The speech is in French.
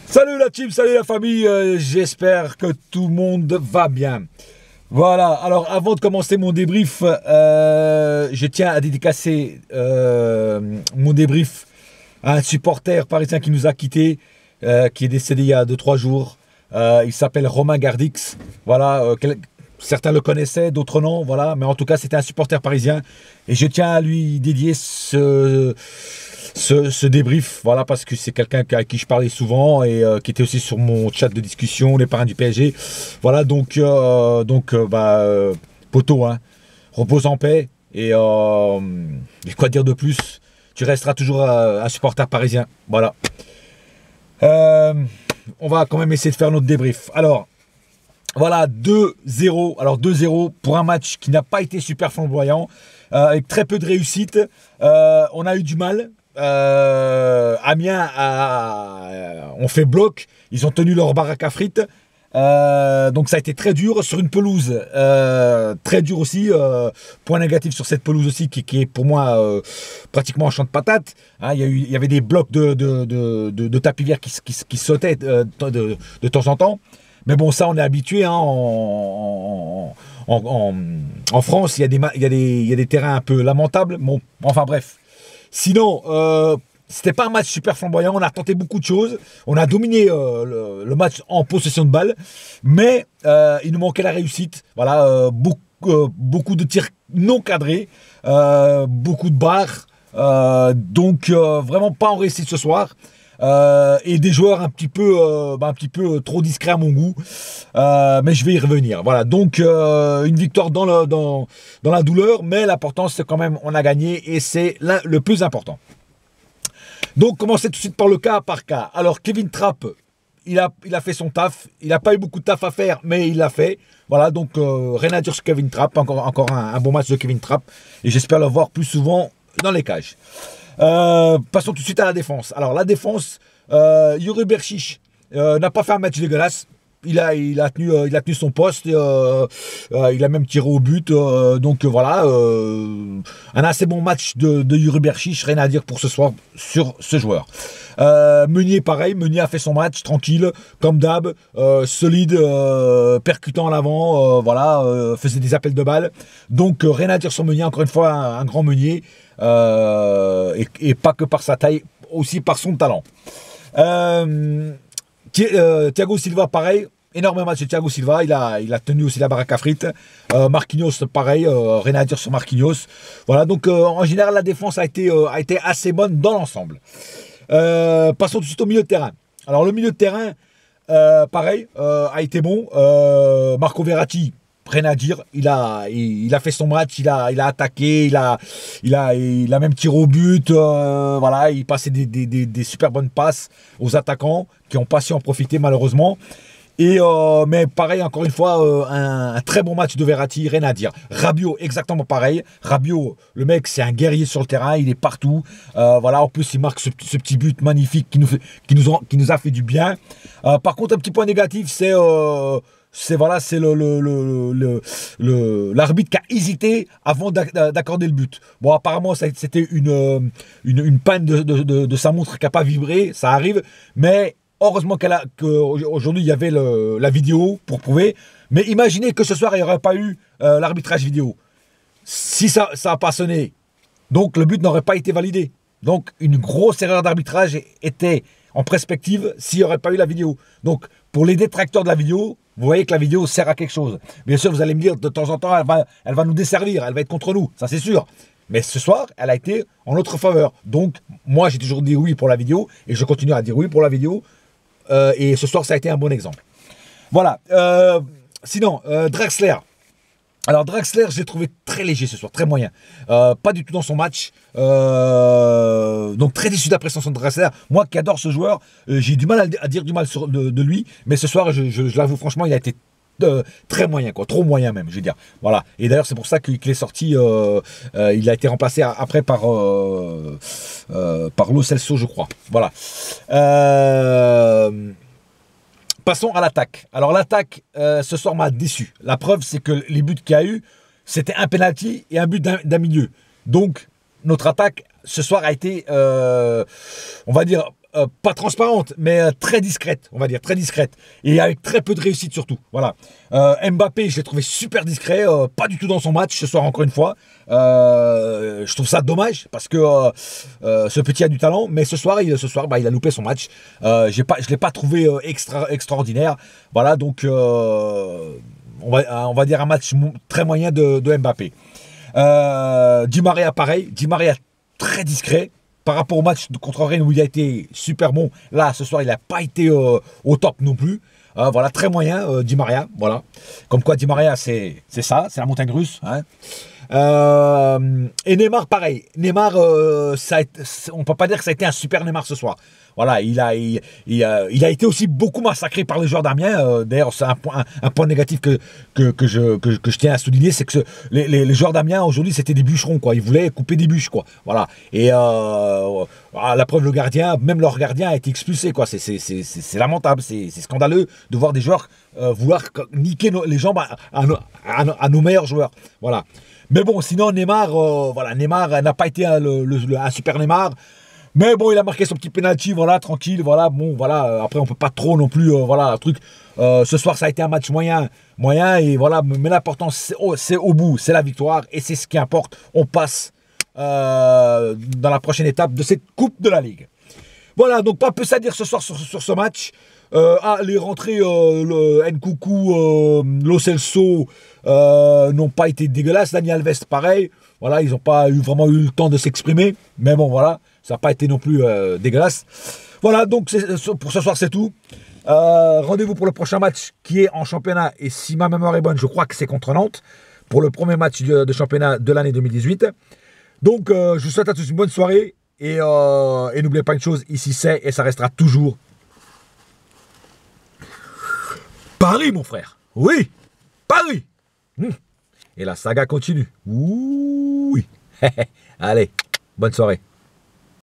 Salut la team, salut la famille, j'espère que tout le monde va bien. Voilà, alors avant de commencer mon débrief, je tiens à dédicacer mon débrief à un supporter parisien qui nous a quittés, qui est décédé il y a 2-3 jours. Il s'appelle Romain Gardix. Voilà, certains le connaissaient, d'autres non, voilà, mais en tout cas c'était un supporter parisien et je tiens à lui dédier ce débrief, voilà, parce que c'est quelqu'un à qui je parlais souvent et qui était aussi sur mon chat de discussion, les parrains du PSG. Voilà, donc poto, hein, repose en paix et quoi dire de plus, tu resteras toujours un supporter parisien, voilà. On va quand même essayer de faire notre débrief. Alors, voilà, 2-0. Alors 2-0 pour un match qui n'a pas été super flamboyant, avec très peu de réussite. On a eu du mal. Amiens ont fait bloc. Ils ont tenu leur baraque à frites. Donc ça a été très dur sur une pelouse. Très dur aussi. Point négatif sur cette pelouse aussi qui est pour moi pratiquement un champ de patates. Hein, il y avait des blocs de tapis verts qui sautaient de temps en temps. Mais bon, ça, on est habitué. Hein, en France, il y a des terrains un peu lamentables. Bon, enfin bref. Sinon, c'était pas un match super flamboyant. On a tenté beaucoup de choses. On a dominé le match en possession de balle. Mais il nous manquait la réussite. Voilà, beaucoup de tirs non cadrés. Beaucoup de barres. Donc, vraiment pas en réussite ce soir. Et des joueurs un petit peu trop discrets à mon goût, mais je vais y revenir. Voilà, donc une victoire dans la douleur, mais l'important c'est quand même on a gagné et c'est le plus important. Donc commencer tout de suite par le cas par cas. Alors Kevin Trapp, il a fait son taf, il n'a pas eu beaucoup de taf à faire, mais il l'a fait. Voilà, donc rien à dire sur Kevin Trapp, encore un bon match de Kevin Trapp et j'espère le voir plus souvent dans les cages. Passons tout de suite à la défense. Alors la défense, Yuri Berchiche n'a pas fait un match dégueulasse. Il a tenu son poste. Il a même tiré au but. Donc voilà, un assez bon match de Yuri Berchiche. Rien à dire pour ce soir sur ce joueur. Meunier pareil. Meunier a fait son match tranquille, comme d'hab, solide, percutant à l'avant. Voilà, faisait des appels de balles. Donc rien à dire sur Meunier. Encore une fois, un grand Meunier. Et pas que par sa taille, aussi par son talent. Thiago Silva, pareil, énormément match de Thiago Silva, il a tenu aussi la baraque à frites. Marquinhos, pareil, rien à dire sur Marquinhos. Voilà, donc en général, la défense a été assez bonne dans l'ensemble. Passons tout de suite au milieu de terrain. Alors, le milieu de terrain, pareil, a été bon. Marco Verratti, rien à dire, il a fait son match, il a attaqué, il a même tiré au but, voilà, il passait des super bonnes passes aux attaquants qui ont pas su en profiter malheureusement. Et mais pareil, encore une fois, un très bon match de Verratti, rien à dire. Rabiot, exactement pareil. Rabiot, le mec, c'est un guerrier sur le terrain, il est partout. Voilà, en plus, il marque ce petit but magnifique qui nous a fait du bien. Par contre, un petit point négatif, c'est l'arbitre qui a hésité avant d'accorder le but. Bon, apparemment, c'était une panne de sa montre qui n'a pas vibré, ça arrive, mais heureusement qu'aujourd'hui il y avait la vidéo pour prouver. Mais imaginez que ce soir il n'y aurait pas eu l'arbitrage vidéo. Si ça n'a pas sonné, donc le but n'aurait pas été validé. Donc une grosse erreur d'arbitrage était en perspective s'il n'y aurait pas eu la vidéo. Donc pour les détracteurs de la vidéo, vous voyez que la vidéo sert à quelque chose. Bien sûr, vous allez me dire, de temps en temps, elle va nous desservir, elle va être contre nous, ça c'est sûr. Mais ce soir, elle a été en notre faveur. Donc, moi, j'ai toujours dit oui pour la vidéo, et je continue à dire oui pour la vidéo. Et ce soir, ça a été un bon exemple. Voilà. Sinon, Draxler. Alors Draxler, je l'ai trouvé très léger ce soir, très moyen. Pas du tout dans son match. Donc très déçu de la prestation de Draxler. Moi qui adore ce joueur, j'ai du mal à dire du mal de lui. Mais ce soir, je l'avoue franchement, il a été très moyen, quoi, trop moyen même, je veux dire. Voilà. Et d'ailleurs, c'est pour ça qu'il est sorti. Il a été remplacé après par Lo Celso, je crois. Voilà. Passons à l'attaque. Alors l'attaque, ce soir m'a déçu. La preuve, c'est que les buts qu'il y a eu, c'était un penalty et un but d'un milieu. Donc, notre attaque, ce soir, a été, on va dire, pas transparente, mais très discrète, on va dire, très discrète. Et avec très peu de réussite surtout. Voilà. Mbappé, je l'ai trouvé super discret, pas du tout dans son match ce soir encore une fois. Je trouve ça dommage parce que ce petit a du talent, mais ce soir, il a loupé son match. Je l'ai pas trouvé extraordinaire. Voilà, donc on va dire un match très moyen de Mbappé. Di Maria, pareil. Di Maria, très discret. Par rapport au match contre Rennes où il a été super bon, là, ce soir, il n'a pas été au top non plus. Voilà, très moyen, Di Maria. Voilà. Comme quoi, Di Maria, c'est ça, c'est la montagne russe. Hein. Et Neymar, pareil. Neymar, on ne peut pas dire que ça a été un super Neymar ce soir. Voilà, il a été aussi beaucoup massacré par les joueurs d'Amiens. D'ailleurs, c'est un point négatif que je tiens à souligner, c'est que les joueurs d'Amiens aujourd'hui c'était des bûcherons, quoi. Ils voulaient couper des bûches, quoi. Voilà. Et la preuve, le gardien, même leur gardien a été expulsé, quoi. C'est lamentable, c'est scandaleux de voir des joueurs vouloir niquer les jambes à nos meilleurs joueurs. Voilà. Mais bon, sinon Neymar, voilà, Neymar n'a pas été un super Neymar. Mais bon, il a marqué son petit penalty, voilà, tranquille, voilà, bon, voilà. Après, on peut pas trop non plus, voilà, un truc. Ce soir, ça a été un match moyen, et voilà. Mais l'important, c'est au bout, c'est la victoire, et c'est ce qui importe. On passe dans la prochaine étape de cette Coupe de la Ligue. Voilà, donc pas plus à dire ce soir sur ce match. Les rentrées, le Nkunku, Lo Celso n'ont pas été dégueulasses. Dani Alves, pareil. Voilà, ils n'ont pas vraiment eu le temps de s'exprimer. Mais bon, voilà, ça n'a pas été non plus dégueulasse. Voilà, donc pour ce soir, c'est tout. Rendez-vous pour le prochain match qui est en championnat. Et si ma mémoire est bonne, je crois que c'est contre Nantes. Pour le premier match de championnat de l'année 2018. Donc, je vous souhaite à tous une bonne soirée. Et n'oubliez pas une chose, ici c'est et ça restera toujours Paris, mon frère. Oui, Paris. Et la saga continue. Oui. Allez, bonne soirée.